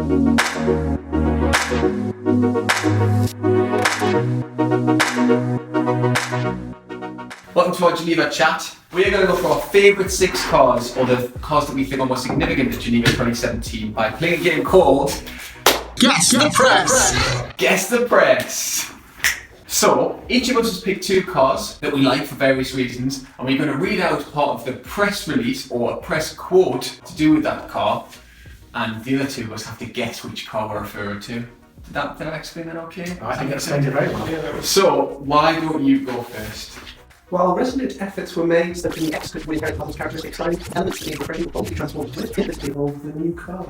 Welcome to our Geneva chat. We're going to go for our favourite 6 cars, or the cars that we think are most significant to Geneva 2017, by playing a game called Guess the Press! Guess the Press! So, each of us has picked 2 cars that we like for various reasons, and we're going to read out part of the press release, or a press quote, to do with that car, and the other 2 of us have to guess which car we're referring to. Did I explain that okay? I think that explained it very well. So, why don't you go first? While resolute efforts were made to execute with very positive characteristics, elements of the impression will be transformed to evolve the new car.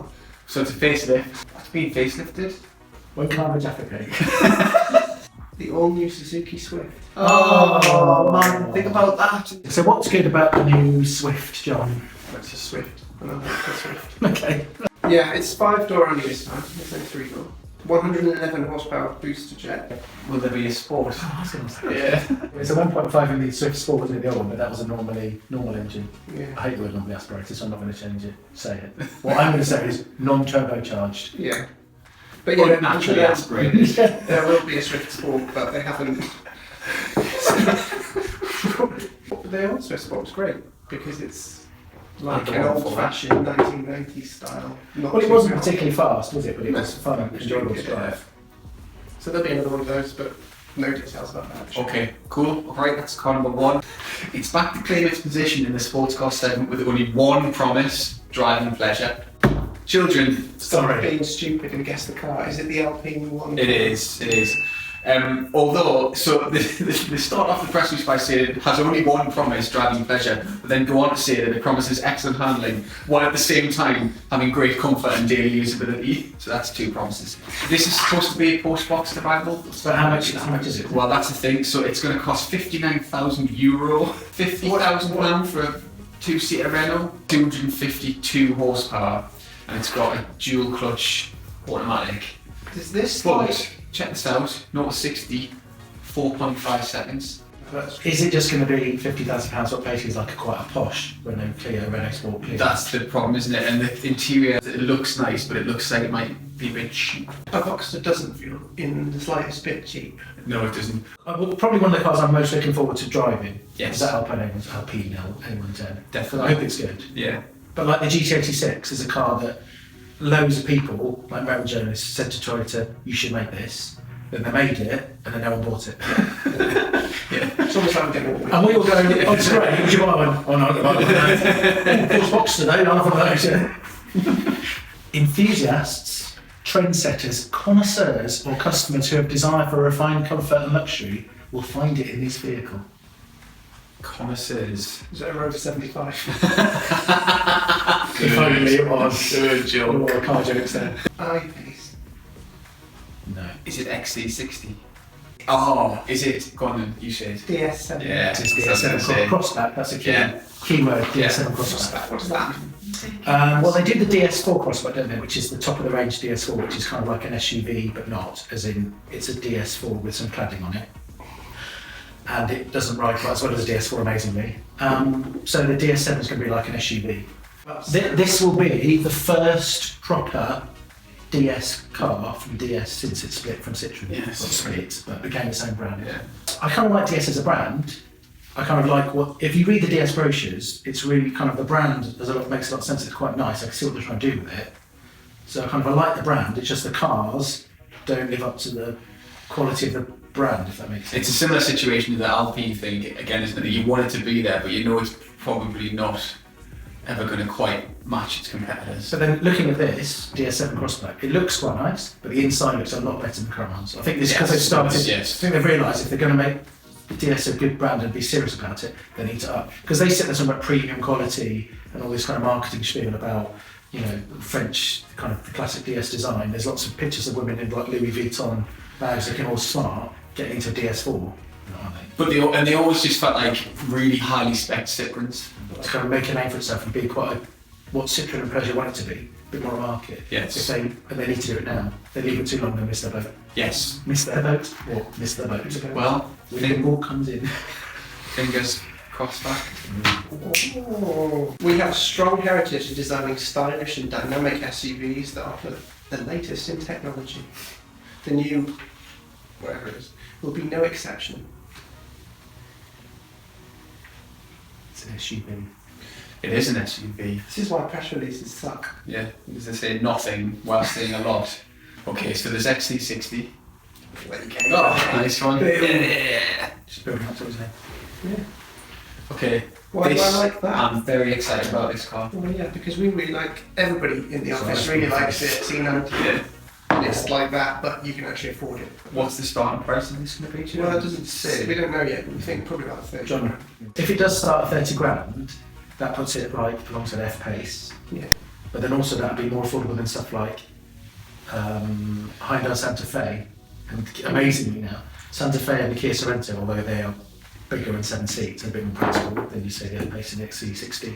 So it's a facelift. It's been facelifted. When can I have a Jaffa cake? The all-new Suzuki Swift. Oh man, think about that. So what's good about the new Swift, John? That's a Swift. Another Swift. Okay. Yeah, it's 5-door only this time. It's only 3-door. 111 horsepower booster jet. Will there be a sport? Yeah. It's a 1.5 in the Swift Sport, wasn't it, the other one, but that was a normal engine. Yeah. I hate the word normally aspirated, so I'm not going to change it. Say it. What I'm going to say is non-turbocharged. Yeah. But Or yeah, naturally aspirated. there will be a Swift Sport, but they haven't. The old Swift Sport's great because it's like an old-fashioned 1990s style. Well, it wasn't particularly fast, was it? But it was fun and enjoyable to Yeah. drive. So there'll be another one of those, but no details about that. Okay, cool. Alright, that's car number 1. It's back to claim its position in the sports car segment with only one promise: driving pleasure. Children. Stop being stupid and guess the car. Is it the Alpine one? It is. Although, so they start off the press release by saying it has only one promise: driving pleasure, but then go on to say that it promises excellent handling, while at the same time having great comfort and daily usability. So that's 2 promises. This is supposed to be a post-box survival. So how much is it? Well, that's the thing. So it's going to cost €59,000, £50,000 for a 2-seater Renault, 252 horsepower, and it's got a dual clutch automatic. Is this But check this out: 0 to 60, 4.5 seconds. Is it just going to be £50,000 what basically is like quite a posh Renault Clio, Renault Sport Clio? That's the problem, isn't it? And the interior, it looks nice, but it looks like it might be a bit cheap. A Boxster doesn't feel in the slightest bit cheap. No, it doesn't. Well, probably one of the cars I'm most looking forward to driving. Yes. Is that Alpine A110. Definitely. I hope it's good. Yeah. But like the GT86 is a car that loads of people, like motor journalists, said to Toyota, you should make this. Then they made it, and then no one bought it. Yeah. It's almost like I'm getting all And we all go, oh, it's great, would you buy one? Oh, no, I don't buy one. Of course, Box today, I'll have one of those. Enthusiasts, trendsetters, connoisseurs, or customers who have desire for refined comfort and luxury will find it in this vehicle. Connoisseurs. Is it a Rover 75? If only it was. Good joke. Or car jokes there. I-Pace. No. Is it XC60? Oh, is it? Go on then, you said. DS7. Yeah. It's That's what I was gonna DS7 crossback, that's a key, Yeah. keyword, Yeah. DS7 crossback. What's that? Well, they did the DS4 crossback, don't they? Which is the top of the range DS4, which is kind of like an SUV, but not, as in it's a DS4 with some cladding on it. And it doesn't ride quite as well as the DS4, amazingly. So the DS7 is going to be like an SUV. This will be the first proper DS car from DS since it split from Citroën. Yes. Not split, but became the same brand. Yeah. I kind of like DS as a brand. I kind of like if you read the DS brochures, it's really kind of the brand, makes a lot of sense, it's quite nice, I can see what they're trying to do with it. So I like the brand, it's just the cars don't live up to the quality of the brand, if that makes sense. It's a similar situation to the Alpine thing, again, isn't it? You want it to be there, but you know it's probably not ever going to quite match its competitors. So then looking at this, DS7 Crossback, it looks quite nice, but the inside looks a lot better than the current ones. I think this because they've started, I think they've realised if they're going to make DS a good brand and be serious about it, they need to up. Because they sit there talking about premium quality and all this kind of marketing spiel about, you know, French, kind of the classic DS design. There's lots of pictures of women in like Louis Vuitton bags looking all smart, getting into a DS4. But they always just felt like really highly spec Citroens. To kind of make a name for itself and be quite what Citroën and Peugeot want it to be, a bit more a market. Yes. And they need to do it now. If they leave it too long, they'll miss their boat. Yes. Miss their boat? Or miss their boat. Well, when the ball comes in. Fingers crossed back. Oh. We have strong heritage in designing stylish and dynamic SUVs that offer the latest in technology. The new, whatever it is, will be no exception. It's an SUV. It is an SUV. This is why press releases suck. Yeah, because they say nothing while saying a lot. Okay, so there's XC60. Okay. Oh, nice one. Yeah. Just building up to his name. Yeah. Okay. Why do this- I like that? I'm very excited about this car. Well, yeah, because we really like, everybody in the office So really that's- likes it, C90. Yeah. And it's like that, but you can actually afford it. What's the starting price of this going to be? do you know? Well, it doesn't say. We don't know yet, but we think probably about 30. John, if it does start at 30 grand, that puts it like alongside F-Pace. Yeah. But then also that'd be more affordable than stuff like Hyundai Santa Fe. And amazingly now, Santa Fe and the Kia Sorento, although they are bigger and 7 seats and a bit more practical than you say the F-Pace and the XC60,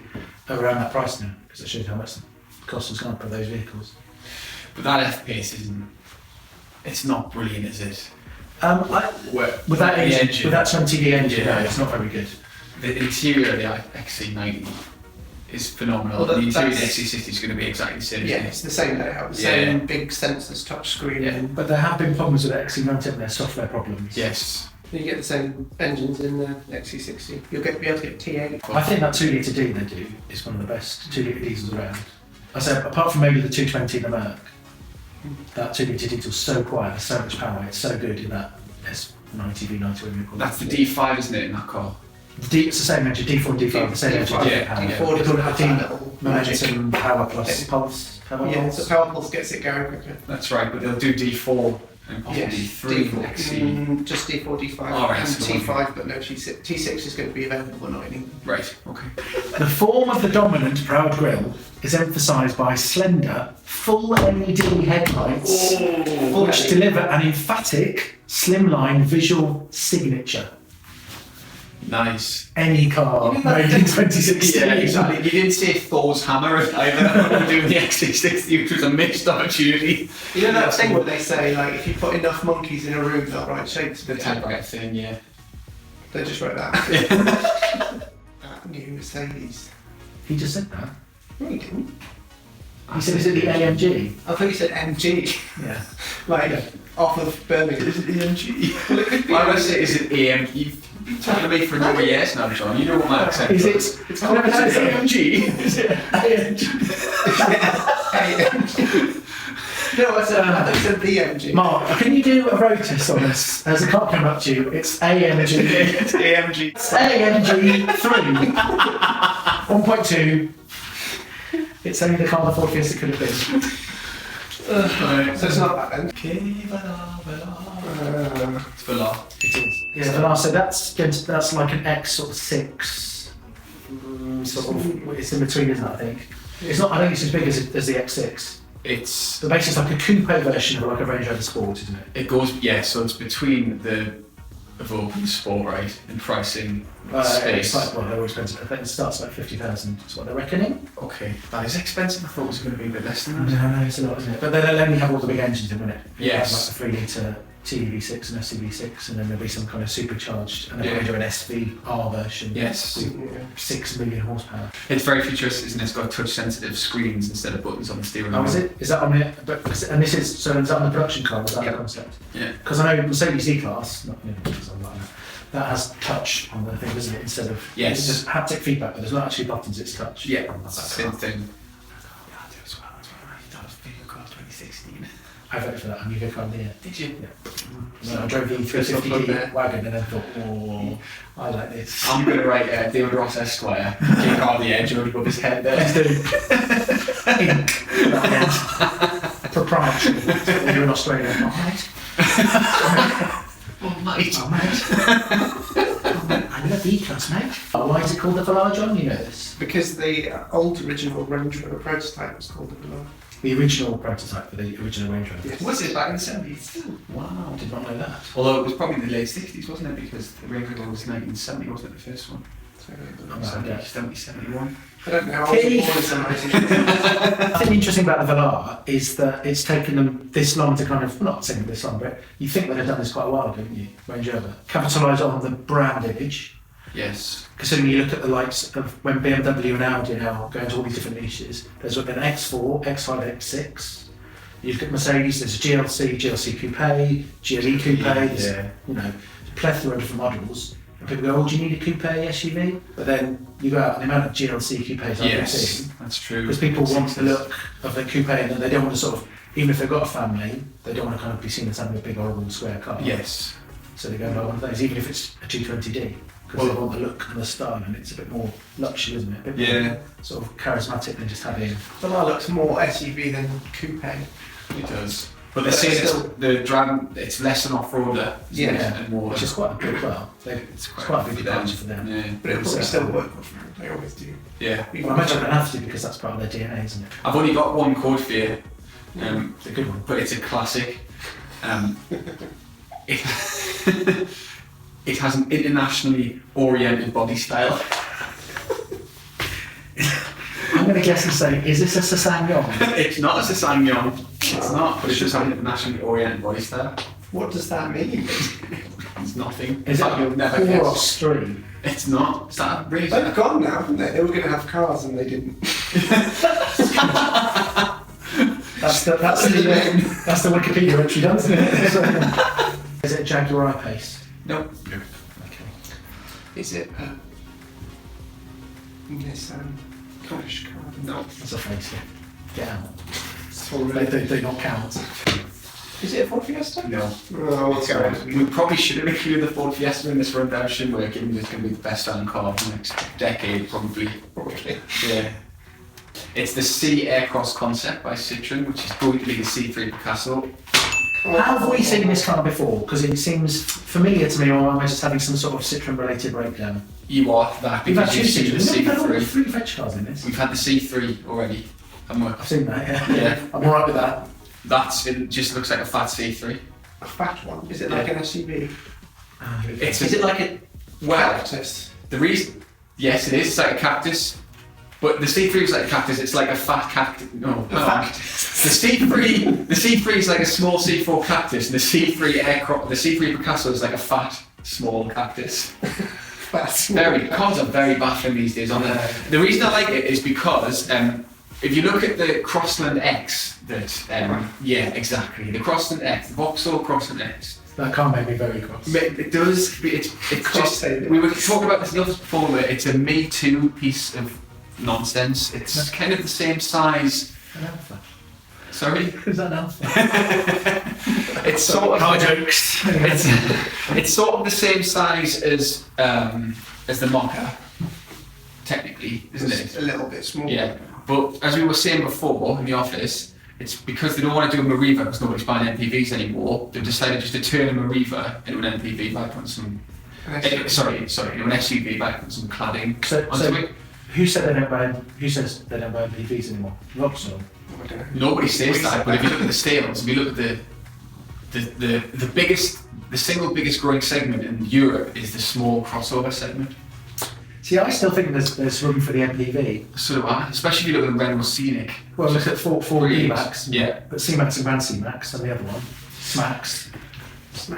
are around that price now, because it shows how much the cost has gone up for those vehicles. But that F-Pace isn't. It's not brilliant, is it? With that engine, engine. with that 20V engine, Yeah. no, it's not very good. The interior of the XC90 is phenomenal. Well, the interior of the that's- XC60 is going to be exactly the same. Yeah, isn't it? it's the same layout, the Yeah. same big sensors, touch screen, Yeah. and But there have been problems with the XC90, and their software problems. Yes. you get the same engines in the XC60. You'll be able to get T8. I think that 2 litre D they do is one of the best 2 litre diesels around. I said, apart from maybe the 220 in the Merc, that 2 litre diesel's so quiet, there's so much power, it's so good in that S90 V90, whatever you call it. That's the D5, isn't it, in that car? It's the same engine, D4 and D5, the same engine, D5, different yeah, power. D4 They call it doesn't the have D that little magic. momentum power plus pulse. Power Yeah, pulse. so Power Pulse gets it going quicker. That's right, but they'll do D4 and possibly D3 D4, XC. just D4, D5, Oh, right, and that's the one. T5, but no T6. T6 is going to be available, but not in England. Right, okay. The form of the dominant proud grille is emphasised by slender, full LED headlights, which deliver an emphatic, slimline visual signature. Nice. Any car made in 2016. Yeah, exactly. You didn't say Thor's hammer either when doing the XC60, which was a missed opportunity. You know that thing where they say, like, if you put enough monkeys in a room, they'll write Shakespeare. The typewriter thing, yeah. They just wrote that. That new Mercedes. He just said that. No, you didn't. He said, is it the AMG? I thought you said MG, Yeah. like off of Birmingham. Is it AMG? Why would I say, is it AMG? You've been talking to me for a number of years now, John. You know what my accent Is is. it? It's called AMG. Is it AMG? No, I thought you said the MG. Mark, can you do a road test on this? As a car coming up to you, it's AMG. It's AMG. It's AMG 3. 1.2. It's only the car the Ford Fiesta could have been. So it's not that then. It's for law. It is. Yeah, but also that's like an X sort of 6. Sort of, it's in between, isn't it, I think? It's not, I don't think it's as big as the X6. It's, But basically it's like a coupe version of like a Range Rover Sport, isn't it? it goes, yeah, so it's between the Evoque and Sport, right, in pricing It's space. like, well, they're all expensive. I think it starts at 50,000, that's what they're reckoning. Okay, that is expensive. I thought it was going to be a bit less than that. No, it's a lot, isn't it? But they'll only have all the big engines in, won't it? Yes. Like the 3 litre TEV6 and SCV6, and then there'll be some kind of supercharged, and then Yeah. maybe an SVR version. Yes. 6 million horsepower. It's very futuristic, isn't it? It's got touch-sensitive screens instead of buttons on the steering wheel. Oh, is it? Is that on it? But and this is so is that on the production car? Was that Yeah. the concept? Yeah. Because I know Mercedes E-Class, not because I'm like that. That has touch on the thing, doesn't it? Instead of Yes. it's just haptic feedback, but there's not actually buttons. It's touch. Yeah, On that's that the same car. thing. That's what I was video car 2016. I voted for that. I'm your car of the year. Did you? Yeah. I drove the E350D wagon and then thought, oh, I like this. I'm going to write David Ross Esquire, kick out the edge and above his head there. Let's do ink. Proprietary. You're in Australia. Alright. Oh, mate. Oh, mate. I love E-Class, mate. Why is it called the Velar, John? You know this. Because the old original Range Rover prototype was called the Velar. The original prototype for the original Range Rover. Yes. Was it back in the 70s? Wow, did not know that. Although it was probably the late 60s, wasn't it? Because the Range Rover was 1970, wasn't it, the first one? So, okay. 70, 71. I don't know. I wasn't Keith. born in some ways. I think the interesting about the Velar is that it's taken them this long to kind of, well, not saying this long, but you think they'd have done this quite a while ago, didn't you, Range Rover? Capitalise on the brand image. Yes. Considering you look at the likes of when BMW and Audi are now going to all these different niches, there's been X4, X5, X6, You've got Mercedes, there's a GLC Coupe, GLE Coupe, there's, you know, a plethora of different models. And people go, oh, do you need a coupe SUV? But then you go out and the amount of GLC coupes I've seen. That's true. Because people want the look of the coupe and they don't want to sort of, even if they've got a family, they don't want to kind of be seen as having a big horrible square car. Yes. So they go and buy one of those, even if it's a 220D. Because they want the look and the style, and it's a bit more luxury, isn't it? A bit more sort of charismatic than just having. The car looks more SUV than coupe. It does. But they say it's less an off-roader, and more. Which is quite a big, it's quite a big departure for them. Yeah. But it'll probably still work for them. They always do. Yeah. Well, I imagine they have to because that's part of their DNA, isn't it? I've only got one code for you. It's a good one. But it's a classic. It has an internationally oriented body style. I'm going to guess and say, is this a Ssangyong? It's not a Ssangyong. It's not, but it does have an internationally oriented body style. What does that mean? It's nothing. Is it you'll never guess. Cross 3? It's not. Is that They've reason? gone now, haven't they? They were going to have cars and they didn't. That's the Wikipedia entry done, isn't it? Is it a Jaguar I-Pace? Nope. Okay. Is it a Nissan Qashqai? No. That's a face, yeah. Get out. Sorry. They not count. Is it a Ford Fiesta? No. Oh, what's going on? We probably should have included the Ford Fiesta in this rundown, shouldn't we? Given it's going to be the best selling car for the next decade, probably. Probably. Yeah. It's the C Aircross concept by Citroën, which is going to be the C3 Picasso. Have we seen this car before? Because it seems familiar to me, or am I just having some sort of Citroën-related breakdown? You are that We've had because two you've seen the Citroën. We've had all the C3. 3 fetch cars in this. We've had the C3 already, haven't we? I've seen that, yeah. Yeah. I'm alright with that. It just looks like a fat C3. A fat one? Is it like an SUV? Is it like a... Well, Cactus? the reason, yes, it is. It's like a cactus, but the C3 is like a cactus. It's like a fat cactus. No, cactus. The C3 is like a small C4 cactus, and the C3 Picasso is like a fat, small cactus. Cars are very baffling these days, aren't they? The reason I like it is because if you look at the Crossland X, yeah, exactly, the Crossland X, the Vauxhall Crossland X. That car made me very cross. It does. It's just. We were talking about this just before. Where it's a Me Too piece of nonsense. It's kind of the same size. An alpha. Sorry. Who's that an alpha? It's sort of. Car jokes. It's sort of the same size as the Mocha, technically, isn't it? A little bit smaller. Yeah. But as we were saying before in the office, it's because they don't want to do a Mariva because nobody's buying MPVs anymore. They've decided just to turn a Mariva into an MPV by putting some. Into an SUV by putting some cladding onto it. Who said they don't buy? Who says they don't buy MPVs anymore? Vauxhall. I don't know. Nobody says that, but if you look at the sales, if you look at the single biggest growing segment in Europe is the small crossover segment. See, I still think there's room for the MPV. So do I, especially if you look at the Renault Scenic. Well, look at Ford D-Max. Yeah. But C-Max and Grand C-Max and the other one, Smax.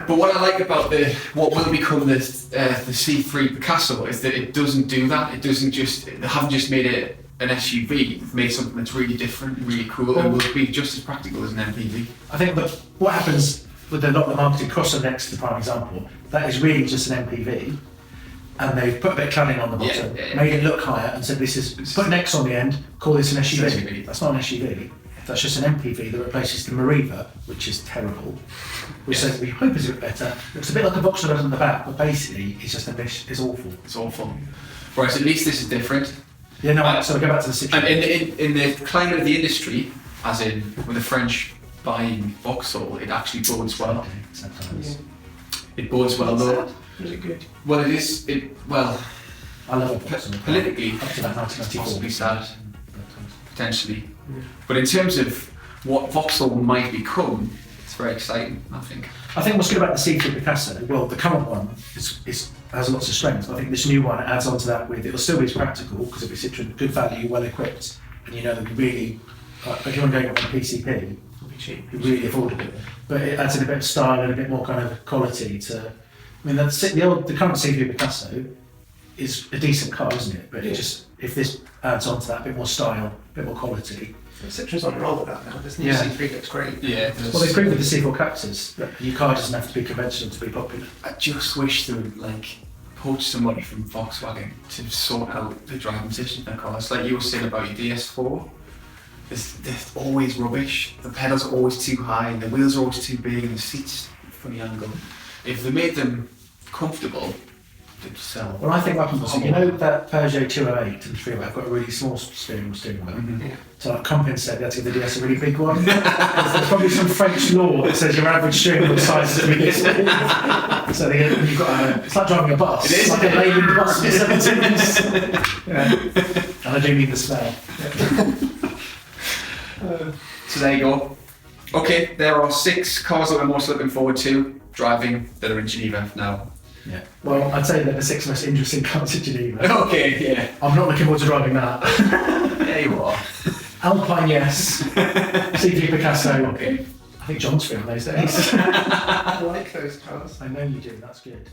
But what I like about what will become the C3 Picasso is that it doesn't do that. It doesn't just. They haven't just made it an SUV. They've made something that's really different, really cool, and will be just as practical as an MPV. I think that what happens with a lot of the marketing, Crosser next to prime example, that is really just an MPV. And they've put a bit of cladding on the bottom, made it look higher, and said this is put an X on the end, call this an SUV. That's not an SUV. That's just an MPV that replaces the Mariva, which is terrible. Which says we hope is a bit better. Looks a bit like a Vauxhall on the back, but basically it's just it's awful. It's awful. Whereas at least this is different. Yeah, no. So we go back to the situation. And in the climate of the industry, as in with the French buying Vauxhall, it actually bodes well. Sometimes. It bodes well though. Is it good? Well, it is. I love a Vauxhall. Politically, Up to that 1994. possibly sad, potentially. But in terms of what Vauxhall might become, it's very exciting, I think. I think what's good about the C3 Picasso, well, the current one has lots of strengths. I think this new one adds on to that with, it'll still be practical because it'll be Citroën, good value, well equipped, and you know they'll be really, if you're going up on a PCP, it'll be cheap, really affordable. But it adds in a bit of style and a bit more kind of quality to, I mean, the current C3 Picasso is a decent car, isn't it? But it just, if this adds on to that, a bit more style, a bit more quality, Citroen's on a roll with that now. This new Yeah. C3 looks great. Yeah. Well, they proved with the C4 Cactus that your car doesn't have to be conventional to be popular. I just wish they would like poach somebody from Volkswagen to sort out the driving position in the cars. Like you were saying about your DS4, they're always rubbish. The pedals are always too high, and the wheels are always too big, and the seats funny angle. If they made them comfortable, they'd sell. Well, I think what happens, you know that Peugeot 208 and 308 have got a really small steering wheel. Mhm. So like compensate that to give the DS a really big one. There's probably some French law that says your average steering wheel size is really small. So you've got it's like driving a bus. It is, It's like a Leyland bus in the 70s. Yeah. And I do mean the smell. So there you go. Okay, there are 6 cars that we're most looking forward to driving that are in Geneva now. Yeah. Well, I'd say they're the 6 most interesting cars in Geneva. Okay, yeah. I'm not looking forward to driving that. There you are. Alpine, yes. C3 Picasso. Okay. I think John's free on those days. I like those cars. I know you do, that's good.